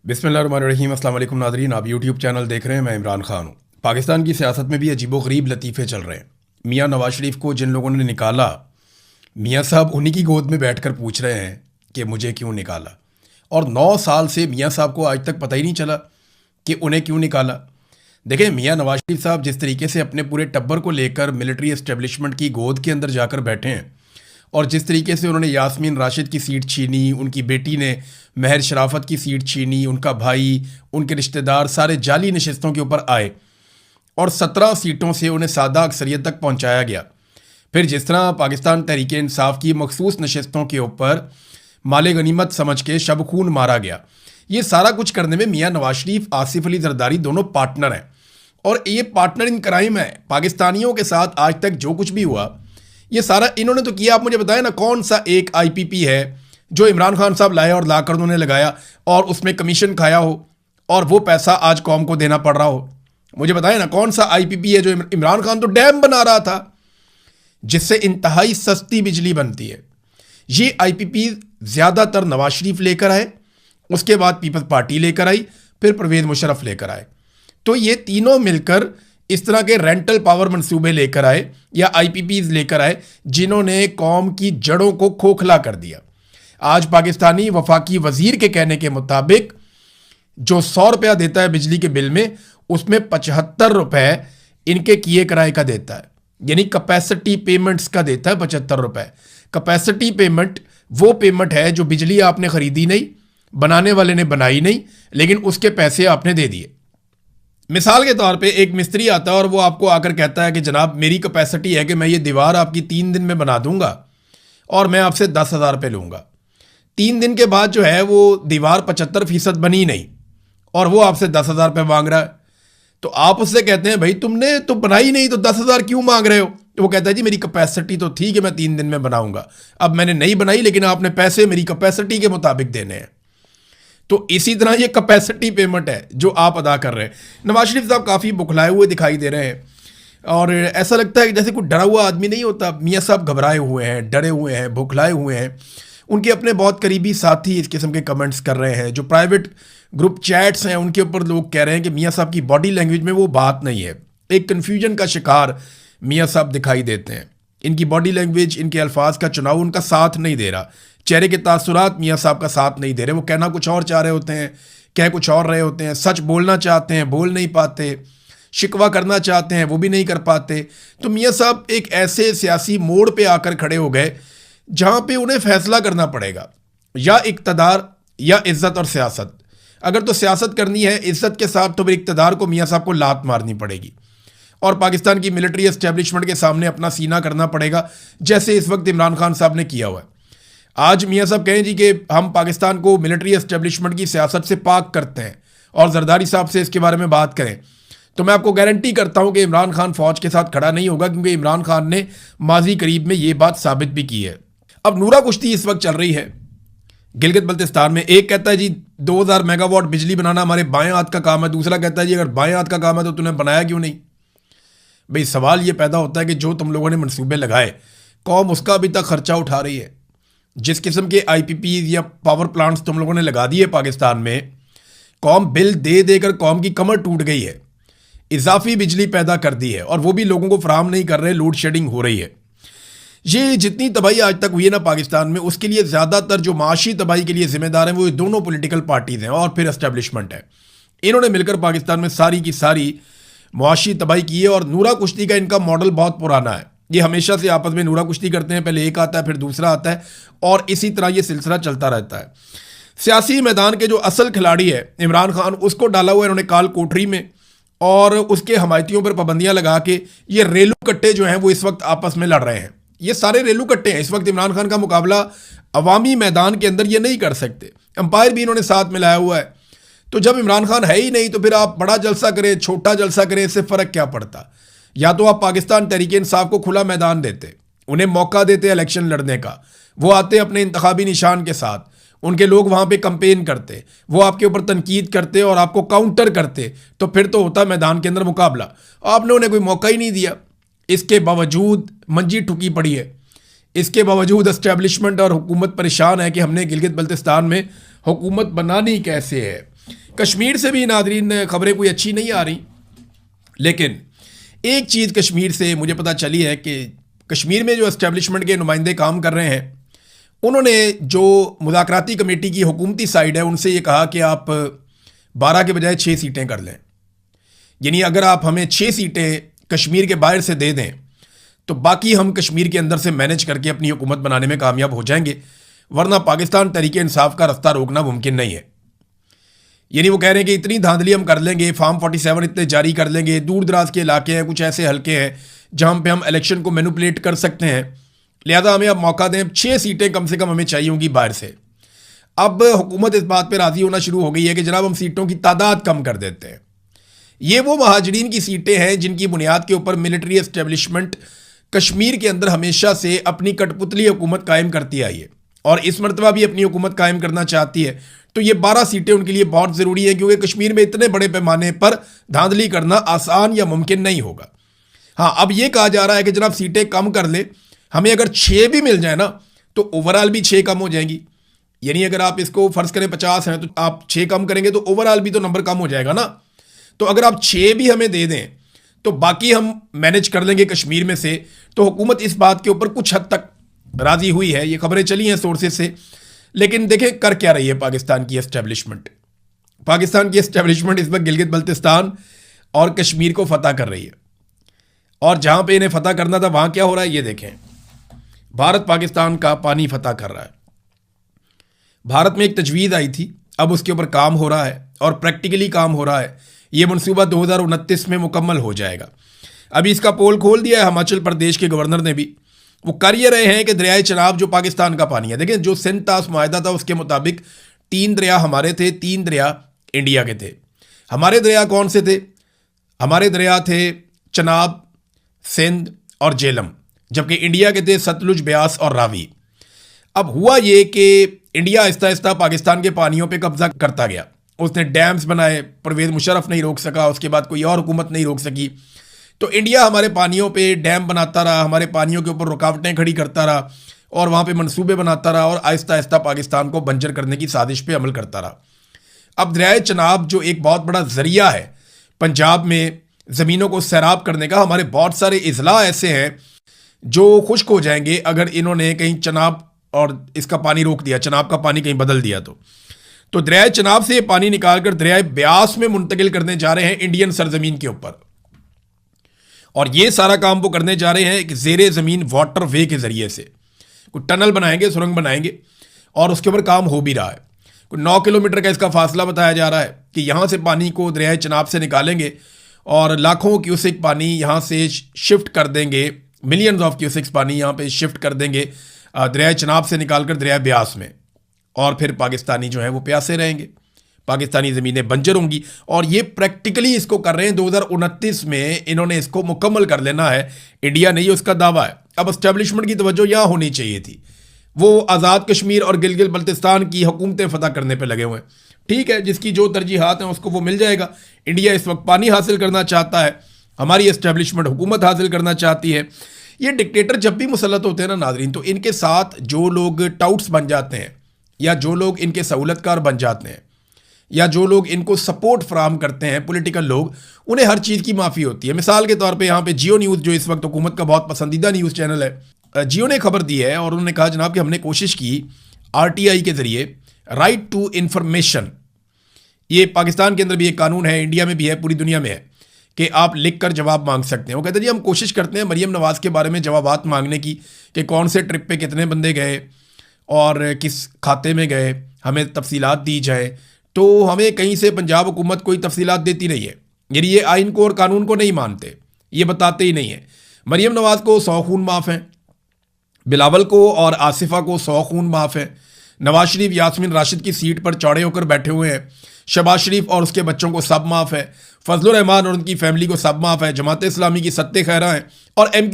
बिस्मिल्लाहिर्रहमानिर्रहीम। अस्सलाम वालेकुम नाज़रीन, आप यूट्यूब चैनल देख रहे हैं। मैं इमरान खान हूँ। पाकिस्तान की सियासत में भी अजीबोगरीब लतीफ़े चल रहे हैं। मियाँ नवाज शरीफ को जिन लोगों ने निकाला, मियाँ साहब उन्हीं की गोद में बैठकर पूछ रहे हैं कि मुझे क्यों निकाला। और 9 साल से मियाँ साहब को आज तक पता ही नहीं चला कि उन्हें क्यों निकाला। देखें, मियाँ नवाज शरीफ साहब जिस तरीके से अपने पूरे टब्बर को लेकर मिलिट्री एस्टेब्लिशमेंट की गोद के अंदर जाकर बैठे हैं और जिस तरीके से उन्होंने यास्मीन राशिद की सीट छीनी, उनकी बेटी ने महर शराफत की सीट छीनी, उनका भाई, उनके रिश्तेदार सारे जाली नशस्तों के ऊपर आए और 17 सीटों से उन्हें सादा अक्सरियत तक पहुंचाया गया। फिर जिस तरह पाकिस्तान तहरीक इंसाफ की मखसूस नशस्तों के ऊपर माले गनीमत समझ के शब खून मारा गया, ये सारा कुछ करने में मियाँ नवाज शरीफ, आसिफ अली जरदारी दोनों पार्टनर हैं और ये पार्टनर इन क्राइम है। पाकिस्तानियों के साथ आज तक जो कुछ भी हुआ ये सारा इन्होंने तो किया। आप मुझे बताएं ना, कौन सा एक आईपीपी है जो इमरान खान साहब लाए और लाकर उन्होंने लगाया और उसमें कमीशन खाया हो और वो पैसा आज कौम को देना पड़ रहा हो? मुझे बताएं ना, कौन सा आईपीपी है जो इमरान खान तो डैम बना रहा था जिससे इंतहाई सस्ती बिजली बनती है। ये आईपीपी ज़्यादातर नवाज शरीफ लेकर आए, उसके बाद पीपल्स पार्टी लेकर आई, फिर परवेज़ मुशर्रफ लेकर आए। तो ये तीनों मिलकर इस तरह के रेंटल पावर मंसूबे लेकर आए या आईपीपीज लेकर आए जिन्होंने कौम की जड़ों को खोखला कर दिया। आज पाकिस्तानी वफाकी वजीर के कहने के मुताबिक जो 100 रुपया देता है बिजली के बिल में, उसमें 75 रुपए इनके किए किराए का देता है, यानी कैपेसिटी पेमेंट्स का देता है 75 रुपए। कैपेसिटी पेमेंट वो पेमेंट है जो बिजली आपने खरीदी नहीं, बनाने वाले ने बनाई नहीं, लेकिन उसके पैसे आपने दे दिए। मिसाल के तौर पे एक मिस्त्री आता है और वो आपको आकर कहता है कि जनाब मेरी कैपेसिटी है कि मैं ये दीवार आपकी 3 दिन में बना दूंगा और मैं आपसे 10,000 रुपये लूँगा। 3 दिन के बाद जो है वो दीवार 75% बनी नहीं और वो आपसे 10,000 रुपये मांग रहा है। तो आप उससे कहते हैं भाई तुमने तो बनाई नहीं तो 10,000 क्यों मांग रहे हो? तो वो कहता है जी मेरी कैपेसिटी तो थी कि मैं 3 दिन में बनाऊंगा, अब मैंने नहीं बनाई लेकिन आपने पैसे मेरी कैपेसिटी के मुताबिक देने हैं। तो इसी तरह ये कैपेसिटी पेमेंट है जो आप अदा कर रहे हैं। नवाज शरीफ साहब काफ़ी बुखलाए हुए दिखाई दे रहे हैं और ऐसा लगता है कि जैसे कोई डरा हुआ आदमी नहीं होता। मियाँ साहब घबराए हुए हैं, डरे हुए हैं, बुखलाए हुए हैं। उनके अपने बहुत करीबी साथी इस किस्म के कमेंट्स कर रहे हैं। जो प्राइवेट ग्रुप चैट्स हैं उनके ऊपर लोग कह रहे हैं कि मियाँ साहब की बॉडी लैंग्वेज में वो बात नहीं है। एक कन्फ्यूजन का शिकार मियाँ साहब दिखाई देते हैं। इनकी बॉडी लैंग्वेज, इनके अल्फाज का चुनाव उनका साथ नहीं दे रहा। चेहरे के तासुरात मियाँ साहब का साथ नहीं दे रहे। वो कहना कुछ और चाह रहे होते हैं, कह कुछ और रहे होते हैं। सच बोलना चाहते हैं, बोल नहीं पाते। शिकवा करना चाहते हैं, वो भी नहीं कर पाते। तो मियाँ साहब एक ऐसे सियासी मोड़ पे आकर खड़े हो गए जहाँ पे उन्हें फैसला करना पड़ेगा, या इक़्तिदार या इज़्ज़त और सियासत। अगर तो सियासत करनी है इज़्ज़त के साथ तो फिर इक़्तिदार को मियाँ साहब को लात मारनी पड़ेगी और पाकिस्तान की मिलिट्री एस्टेब्लिशमेंट के सामने अपना सीना करना पड़ेगा, जैसे इस वक्त इमरान खान साहब ने किया हुआ है। आज मियाँ साहब कहें जी कि हम पाकिस्तान को मिलिट्री एस्टेब्लिशमेंट की सियासत से पाक करते हैं और जरदारी साहब से इसके बारे में बात करें, तो मैं आपको गारंटी करता हूं कि इमरान खान फौज के साथ खड़ा नहीं होगा, क्योंकि इमरान खान ने माजी करीब में ये बात साबित भी की है। अब नूरा कुश्ती इस वक्त चल रही है गिलगित बल्तिस्तान में। एक कहता है जी 2000 मेगावाट बिजली बनाना हमारे बाएं हाथ का काम है, दूसरा कहता है जी अगर बाएं हाथ का काम है तो तूने बनाया क्यों नहीं? भाई सवाल ये पैदा होता है कि जो तुम लोगों ने मंसूबे लगाए, कौम उसका अभी तक खर्चा उठा रही है। जिस किस्म के आईपीपीज या पावर प्लांट्स तुम लोगों ने लगा दिए पाकिस्तान में, कौम बिल दे देकर कौम की कमर टूट गई है। इजाफी बिजली पैदा कर दी है और वो भी लोगों को फराहम नहीं कर रहे, लोड शेडिंग हो रही है। ये जितनी तबाही आज तक हुई है ना पाकिस्तान में, उसके लिए ज़्यादातर जो माशी तबाही के लिए जिम्मेदार हैं वो दोनों पॉलिटिकल पार्टीज़ हैं और फिर एस्टेब्लिशमेंट है। इन्होंने मिलकर पाकिस्तान में सारी की सारी मुआशी तबाही की है और नूरा कुश्ती का इनका मॉडल बहुत पुराना है। ये हमेशा से आपस में नूरा कुश्ती करते हैं, पहले एक आता है फिर दूसरा आता है और इसी तरह ये सिलसिला चलता रहता है। सियासी मैदान के जो असल खिलाड़ी है इमरान खान, उसको डाला हुआ इन्होंने काल कोठरी में और उसके हमायतियों पर पाबंदियां लगा के ये रेलू कट्टे जो हैं वो इस वक्त आपस में लड़ रहे हैं। ये सारे रेलू कट्टे हैं। इस वक्त इमरान खान का मुकाबला अवामी मैदान के अंदर ये नहीं कर सकते। अंपायर भी इन्होंने साथ मिलाया हुआ है। तो जब इमरान खान है ही नहीं तो फिर आप बड़ा जलसा करें, छोटा जलसा करें, इससे फ़र्क क्या पड़ता? या तो आप पाकिस्तान तहरीक इंसाफ को खुला मैदान देते, उन्हें मौका देते इलेक्शन लड़ने का, वो आते अपने इंतखाबी निशान के साथ, उनके लोग वहाँ पे कंपेन करते, वो आपके ऊपर तनकीद करते और आपको काउंटर करते, तो फिर तो होता मैदान के अंदर मुकाबला। आपने उन्हें कोई मौका ही नहीं दिया। इसके बावजूद मंजी ठुकी पड़ी है। इसके बावजूद एस्टेब्लिशमेंट और हुकूमत परेशान है कि हमने गिलगित बल्तिस्तान में हुकूमत बनानी कैसे है। कश्मीर से भी नादरीन खबरें कोई अच्छी नहीं आ रही, लेकिन एक चीज़ कश्मीर से मुझे पता चली है कि कश्मीर में जो एस्टेब्लिशमेंट के नुमाइंदे काम कर रहे हैं, उन्होंने जो मुज़ाकराती कमेटी की हुकूमती साइड है उनसे ये कहा कि आप 12 के बजाय 6 सीटें कर लें। यानी अगर आप हमें 6 सीटें कश्मीर के बाहर से दे दें तो बाकी हम कश्मीर के अंदर से मैनेज करके अपनी हुकूमत बनाने में कामयाब हो जाएंगे, वरना पाकिस्तान तरीके इंसाफ का रास्ता रोकना मुमकिन नहीं है। यानी वो कह रहे हैं कि इतनी धांधली हम कर लेंगे, फार्म 47 इतने जारी कर लेंगे, दूर दराज के इलाके हैं, कुछ ऐसे हल्के हैं जहाँ पे हम इलेक्शन को मैनिपुलेट कर सकते हैं, लिहाजा हमें अब मौका दें, 6 सीटें कम से कम हमें चाहिए होंगी बाहर से। अब हुकूमत इस बात पर राज़ी होना शुरू हो गई है कि जनाब हम सीटों की तादाद कम कर देते हैं। ये वो महाजरीन की सीटें हैं जिनकी बुनियाद के ऊपर मिलिट्री एस्टेब्लिशमेंट कश्मीर के अंदर हमेशा से अपनी कठपुतली हुकूमत कायम करती आई है और इस मरतबा भी अपनी हुकूमत कायम करना चाहती है। तो ये 12 सीटें उनके लिए बहुत ज़रूरी है, क्योंकि कश्मीर में इतने बड़े पैमाने पर धांधली करना आसान या मुमकिन नहीं होगा। हाँ, अब ये कहा जा रहा है कि जनाब सीटें कम कर ले, हमें अगर 6 भी मिल जाए ना तो ओवरऑल भी 6 कम हो जाएंगी। यानी अगर आप इसको फ़र्ज़ करें 50 हैं तो आप 6 कम करेंगे तो ओवरऑल भी तो नंबर कम हो जाएगा ना। तो अगर आप 6 भी हमें दे दें तो बाकी हम मैनेज कर लेंगे कश्मीर में से। तो हुकूमत इस बात के ऊपर कुछ हद तक राज़ी हुई है, ये खबरें चली हैं सोर्सेज से। लेकिन देखें कर क्या रही है पाकिस्तान की एस्टेब्लिशमेंट। पाकिस्तान की एस्टेब्लिशमेंट इस वक्त गिलगित बल्तिस्तान और कश्मीर को फतह कर रही है, और जहाँ पे इन्हें फतह करना था वहाँ क्या हो रहा है ये देखें। भारत पाकिस्तान का पानी फतह कर रहा है। भारत में एक तजवीज़ आई थी, अब उसके ऊपर काम हो रहा है और प्रैक्टिकली काम हो रहा है। ये मनसूबा 2029 में मुकम्मल हो जाएगा। अभी इसका पोल खोल दिया है हिमाचल प्रदेश के गवर्नर ने भी। वो कर ये रहे हैं कि दरियाए चनाब जो पाकिस्तान का पानी है, देखें जो सिंध तास मुआहदा था उसके मुताबिक 3 दरिया हमारे थे, 3 दरिया इंडिया के थे। हमारे दरिया कौन से थे? हमारे दरिया थे चनाब, सिंध और झेलम, जबकि इंडिया के थे सतलुज, ब्यास और रावी। अब हुआ ये कि इंडिया आहिस्ता आहिस्ता पाकिस्तान के पानियों पे कब्जा करता गया। उसने डैम्स बनाए, परवेज़ मुशर्रफ नहीं रोक सका, उसके बाद कोई और हुकूमत नहीं रोक सकी। तो इंडिया हमारे पानियों पे डैम बनाता रहा, हमारे पानियों के ऊपर रुकावटें खड़ी करता रहा और वहाँ पे मंसूबे बनाता रहा और आहिस्ता आहिस्ता पाकिस्तान को बंजर करने की साजिश पे अमल करता रहा। अब दरियाए चनाब जो एक बहुत बड़ा ज़रिया है पंजाब में ज़मीनों को सैराब करने का, हमारे बहुत सारे अजला ऐसे हैं जो खुश्क हो जाएंगे अगर इन्होंने कहीं चनाब और इसका पानी रोक दिया, चनाब का पानी कहीं बदल दिया। तो दरियाए चनाब से ये पानी निकाल कर दरियाए ब्यास में मुंतकिल करने जा रहे हैं इंडियन सरजमीन के ऊपर। और ये सारा काम वो करने जा रहे हैं एक ज़ेरे ज़मीन वाटर वे के ज़रिए से। कोई टनल बनाएंगे, सुरंग बनाएंगे और उसके ऊपर काम हो भी रहा है। कोई 9 किलोमीटर का इसका फासला बताया जा रहा है कि यहाँ से पानी को दरियाए चनाब से निकालेंगे और लाखों क्यूसेक पानी यहाँ से शिफ्ट कर देंगे, मिलियंस ऑफ क्यूसेक्स पानी यहाँ पे शिफ्ट कर देंगे दरियाए चनाब से निकाल कर दरिया ब्यास में। और फिर पाकिस्तानी जो है वो प्यासे रहेंगे, पाकिस्तानी ज़मीनें बंजर होंगी। और ये प्रैक्टिकली इसको कर रहे हैं, 2029 में इन्होंने इसको मुकम्मल कर लेना है। इंडिया नहीं, उसका दावा है। अब एस्टेब्लिशमेंट की तवज्जो यहाँ होनी चाहिए थी। वो आज़ाद कश्मीर और गिलगित बल्तिस्तान की हुकूमतें फतह करने पर लगे हुए हैं। ठीक है, जिसकी जो तरजीहात हैं उसको वो मिल जाएगा। इंडिया इस वक्त पानी हासिल करना चाहता है, हमारी एस्टेब्लिशमेंट हुकूमत हासिल करना चाहती है। ये डिक्टेटर जब भी मुसल्लत होते हैं ना नाज़रीन, तो इनके साथ जो लोग टाउट्स बन जाते हैं या जो लोग इनके सहूलतकार बन जाते हैं या जो लोग इनको सपोर्ट फराहम करते हैं, पॉलिटिकल लोग, उन्हें हर चीज़ की माफ़ी होती है। मिसाल के तौर पे यहाँ पे जियो न्यूज़ जो इस वक्त हुकूमत का बहुत पसंदीदा न्यूज़ चैनल है, जियो ने खबर दी है और उन्होंने कहा जनाब कि हमने कोशिश की RTI के ज़रिए राइट टू इन्फॉर्मेशन, ये पाकिस्तान के अंदर भी एक कानून है, इंडिया में भी है, पूरी दुनिया में है कि आप लिख कर जवाब मांग सकते हैं। वो कहते हैं जी हम कोशिश करते हैं मरीम नवाज़ के बारे में जवाबात मांगने की कि कौन से ट्रिप पे कितने बंदे गए और किस खाते में गए, हमें तफसीलात दी जाए। तो हमें कहीं से पंजाब हुकूमत कोई तफसीलात देती नहीं है। यानी ये आइन को और कानून को नहीं मानते, ये बताते ही नहीं है। मरीम नवाज़ को 100 खून माफ़ हैं, बिलावल को और आसिफा को 100 खून माफ़ है। नवाज शरीफ यास्मीन राशिद की सीट पर चौड़े होकर बैठे हुए हैं। शहबाज शरीफ और उसके बच्चों को सब माफ़ है। फजलुर रहमान और उनकी फैमिली को सब माफ़ है। जमात इस्लामी की सत्ते खैरा हैं और MQM